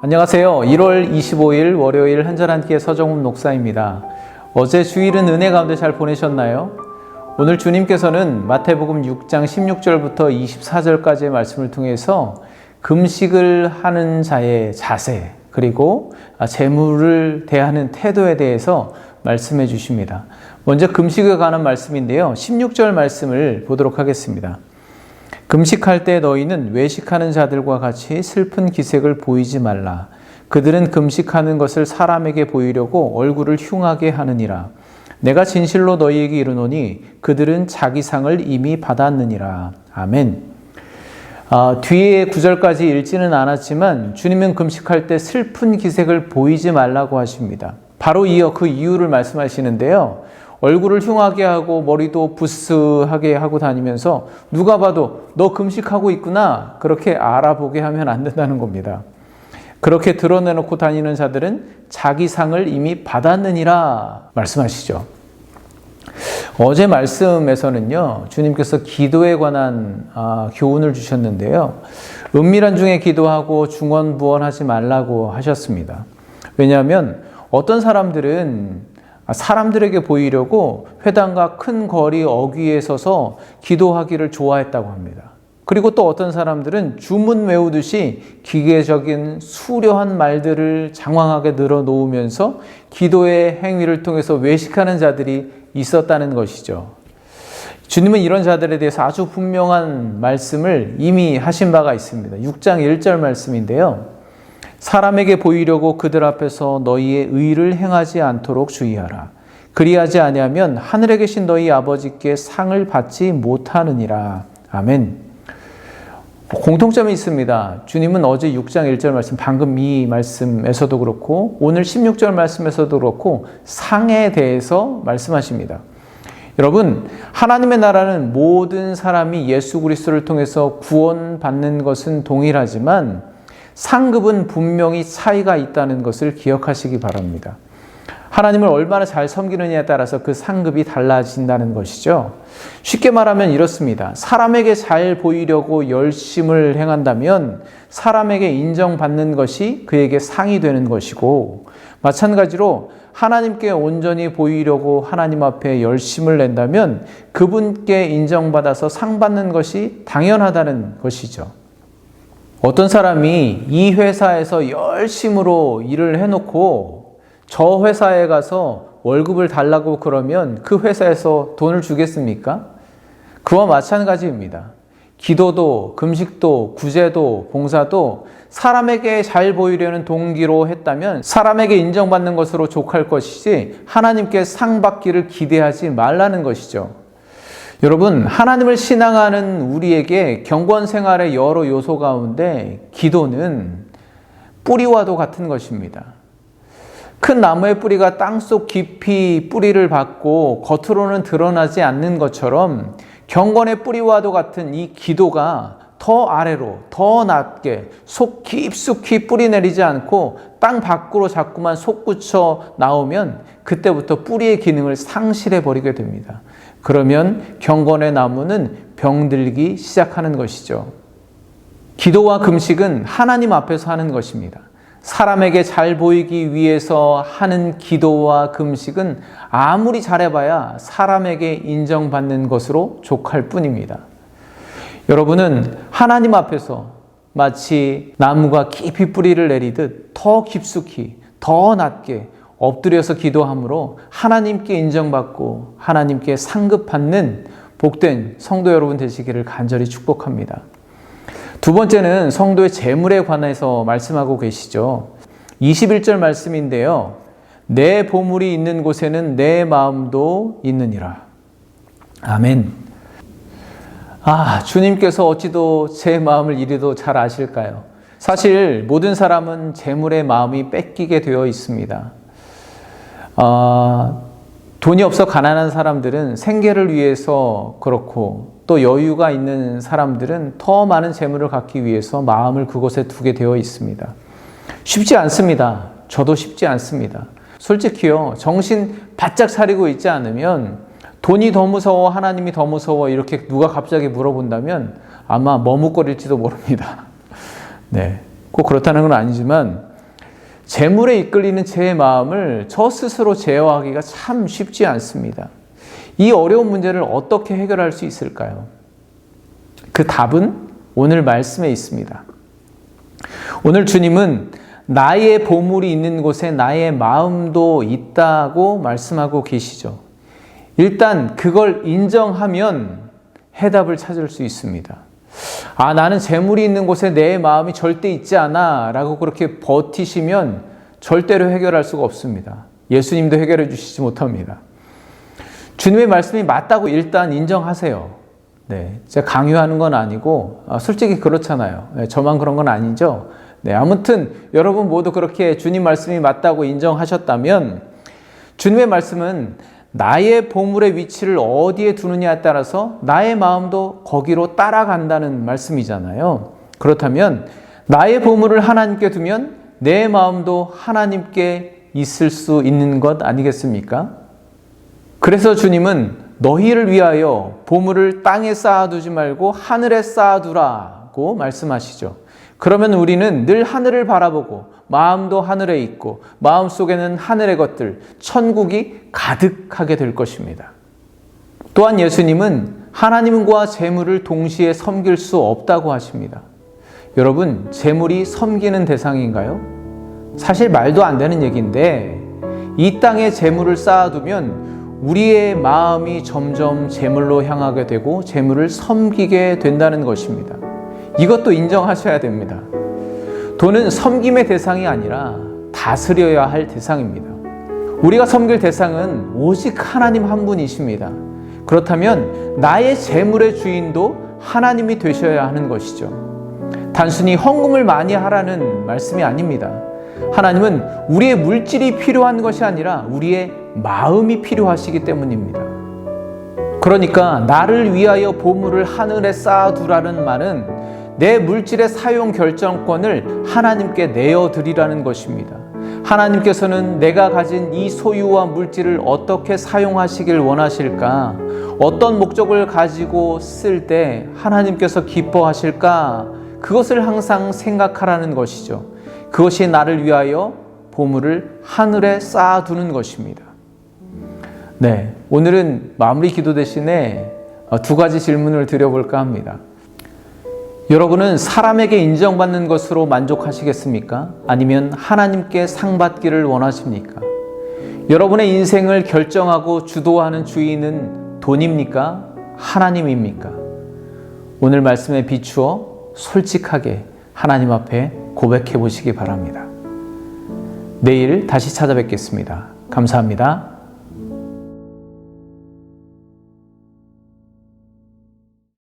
안녕하세요. 1월 25일 월요일 한절한끼의 서정훈 목사입니다. 어제 주일은 은혜 가운데 잘 보내셨나요? 오늘 주님께서는 마태복음 6장 16절부터 24절까지의 말씀을 통해서 금식을 하는 자의 자세, 그리고 재물을 대하는 태도에 대해서 말씀해 주십니다. 먼저 금식에 관한 말씀인데요. 16절 말씀을 보도록 하겠습니다. 금식할 때 너희는 외식하는 자들과 같이 슬픈 기색을 보이지 말라. 그들은 금식하는 것을 사람에게 보이려고 얼굴을 흉하게 하느니라. 내가 진실로 너희에게 이르노니 그들은 자기 상을 이미 받았느니라. 아멘. 뒤에 9절까지 읽지는 않았지만 주님은 금식할 때 슬픈 기색을 보이지 말라고 하십니다. 바로 이어 그 이유를 말씀하시는데요. 얼굴을 흉하게 하고 머리도 부스하게 하고 다니면서 누가 봐도 너 금식하고 있구나 그렇게 알아보게 하면 안 된다는 겁니다. 그렇게 드러내놓고 다니는 자들은 자기 상을 이미 받았느니라 말씀하시죠. 어제 말씀에서는요, 주님께서 기도에 관한 교훈을 주셨는데요. 은밀한 중에 기도하고 중언부언하지 말라고 하셨습니다. 왜냐하면 어떤 사람들은 사람들에게 보이려고 회당과 큰 거리 어귀에 서서 기도하기를 좋아했다고 합니다. 그리고 또 어떤 사람들은 주문 외우듯이 기계적인 수려한 말들을 장황하게 늘어놓으면서 기도의 행위를 통해서 외식하는 자들이 있었다는 것이죠. 주님은 이런 자들에 대해서 아주 분명한 말씀을 이미 하신 바가 있습니다. 6장 1절 말씀인데요. 사람에게 보이려고 그들 앞에서 너희의 의를 행하지 않도록 주의하라. 그리하지 아니하면 하늘에 계신 너희 아버지께 상을 받지 못하느니라. 아멘. 공통점이 있습니다. 주님은 어제 6장 1절 말씀, 방금 이 말씀에서도 그렇고 오늘 16절 말씀에서도 그렇고 상에 대해서 말씀하십니다. 여러분, 하나님의 나라는 모든 사람이 예수 그리스도를 통해서 구원받는 것은 동일하지만 상급은 분명히 차이가 있다는 것을 기억하시기 바랍니다. 하나님을 얼마나 잘 섬기느냐에 따라서 그 상급이 달라진다는 것이죠. 쉽게 말하면 이렇습니다. 사람에게 잘 보이려고 열심을 행한다면 사람에게 인정받는 것이 그에게 상이 되는 것이고, 마찬가지로 하나님께 온전히 보이려고 하나님 앞에 열심을 낸다면 그분께 인정받아서 상 받는 것이 당연하다는 것이죠. 어떤 사람이 이 회사에서 열심으로 일을 해놓고 저 회사에 가서 월급을 달라고 그러면 그 회사에서 돈을 주겠습니까? 그와 마찬가지입니다. 기도도, 금식도, 구제도, 봉사도 사람에게 잘 보이려는 동기로 했다면 사람에게 인정받는 것으로 족할 것이지 하나님께 상 받기를 기대하지 말라는 것이죠. 여러분, 하나님을 신앙하는 우리에게 경건 생활의 여러 요소 가운데 기도는 뿌리와도 같은 것입니다. 큰 나무의 뿌리가 땅속 깊이 뿌리를 받고 겉으로는 드러나지 않는 것처럼 경건의 뿌리와도 같은 이 기도가 더 아래로, 더 낮게 속 깊숙이 뿌리 내리지 않고 땅 밖으로 자꾸만 솟구쳐 나오면 그때부터 뿌리의 기능을 상실해 버리게 됩니다. 그러면 경건의 나무는 병들기 시작하는 것이죠. 기도와 금식은 하나님 앞에서 하는 것입니다. 사람에게 잘 보이기 위해서 하는 기도와 금식은 아무리 잘해봐야 사람에게 인정받는 것으로 족할 뿐입니다. 여러분은 하나님 앞에서 마치 나무가 깊이 뿌리를 내리듯 더 깊숙이, 더 낮게 엎드려서 기도함으로 하나님께 인정받고 하나님께 상급받는 복된 성도 여러분 되시기를 간절히 축복합니다. 두 번째는 성도의 재물에 관해서 말씀하고 계시죠. 21절 말씀인데요. 내 보물이 있는 곳에는 내 마음도 있느니라. 아멘. 주님께서 어찌도 제 마음을 이리도 잘 아실까요? 사실 모든 사람은 재물의 마음이 뺏기게 되어 있습니다. 돈이 없어 가난한 사람들은 생계를 위해서 그렇고 또 여유가 있는 사람들은 더 많은 재물을 갖기 위해서 마음을 그곳에 두게 되어 있습니다. 쉽지 않습니다. 저도 쉽지 않습니다. 솔직히요, 정신 바짝 차리고 있지 않으면 돈이 더 무서워, 하나님이 더 무서워 이렇게 누가 갑자기 물어본다면 아마 머뭇거릴지도 모릅니다. 네, 꼭 그렇다는 건 아니지만 재물에 이끌리는 제 마음을 저 스스로 제어하기가 참 쉽지 않습니다. 이 어려운 문제를 어떻게 해결할 수 있을까요? 그 답은 오늘 말씀에 있습니다. 오늘 주님은 나의 보물이 있는 곳에 나의 마음도 있다고 말씀하고 계시죠. 일단 그걸 인정하면 해답을 찾을 수 있습니다. 나는 재물이 있는 곳에 내 마음이 절대 있지 않아 라고 그렇게 버티시면 절대로 해결할 수가 없습니다. 예수님도 해결해 주시지 못합니다. 주님의 말씀이 맞다고 일단 인정하세요. 네, 제가 강요하는 건 아니고 솔직히 그렇잖아요. 네, 저만 그런 건 아니죠. 네, 아무튼 여러분 모두 그렇게 주님 말씀이 맞다고 인정하셨다면 주님의 말씀은 나의 보물의 위치를 어디에 두느냐에 따라서 나의 마음도 거기로 따라간다는 말씀이잖아요. 그렇다면 나의 보물을 하나님께 두면 내 마음도 하나님께 있을 수 있는 것 아니겠습니까? 그래서 주님은 너희를 위하여 보물을 땅에 쌓아두지 말고 하늘에 쌓아두라고 말씀하시죠. 그러면 우리는 늘 하늘을 바라보고 마음도 하늘에 있고 마음속에는 하늘의 것들, 천국이 가득하게 될 것입니다. 또한 예수님은 하나님과 재물을 동시에 섬길 수 없다고 하십니다. 여러분, 재물이 섬기는 대상인가요? 사실 말도 안 되는 얘기인데 이 땅에 재물을 쌓아두면 우리의 마음이 점점 재물로 향하게 되고 재물을 섬기게 된다는 것입니다. 이것도 인정하셔야 됩니다. 돈은 섬김의 대상이 아니라 다스려야 할 대상입니다. 우리가 섬길 대상은 오직 하나님 한 분이십니다. 그렇다면 나의 재물의 주인도 하나님이 되셔야 하는 것이죠. 단순히 헌금을 많이 하라는 말씀이 아닙니다. 하나님은 우리의 물질이 필요한 것이 아니라 우리의 마음이 필요하시기 때문입니다. 그러니까 나를 위하여 보물을 하늘에 쌓아두라는 말은 내 물질의 사용 결정권을 하나님께 내어드리라는 것입니다. 하나님께서는 내가 가진 이 소유와 물질을 어떻게 사용하시길 원하실까? 어떤 목적을 가지고 쓸 때 하나님께서 기뻐하실까? 그것을 항상 생각하라는 것이죠. 그것이 나를 위하여 보물을 하늘에 쌓아두는 것입니다. 네, 오늘은 마무리 기도 대신에 두 가지 질문을 드려볼까 합니다. 여러분은 사람에게 인정받는 것으로 만족하시겠습니까? 아니면 하나님께 상받기를 원하십니까? 여러분의 인생을 결정하고 주도하는 주인은 돈입니까? 하나님입니까? 오늘 말씀에 비추어 솔직하게 하나님 앞에 고백해 보시기 바랍니다. 내일 다시 찾아뵙겠습니다. 감사합니다.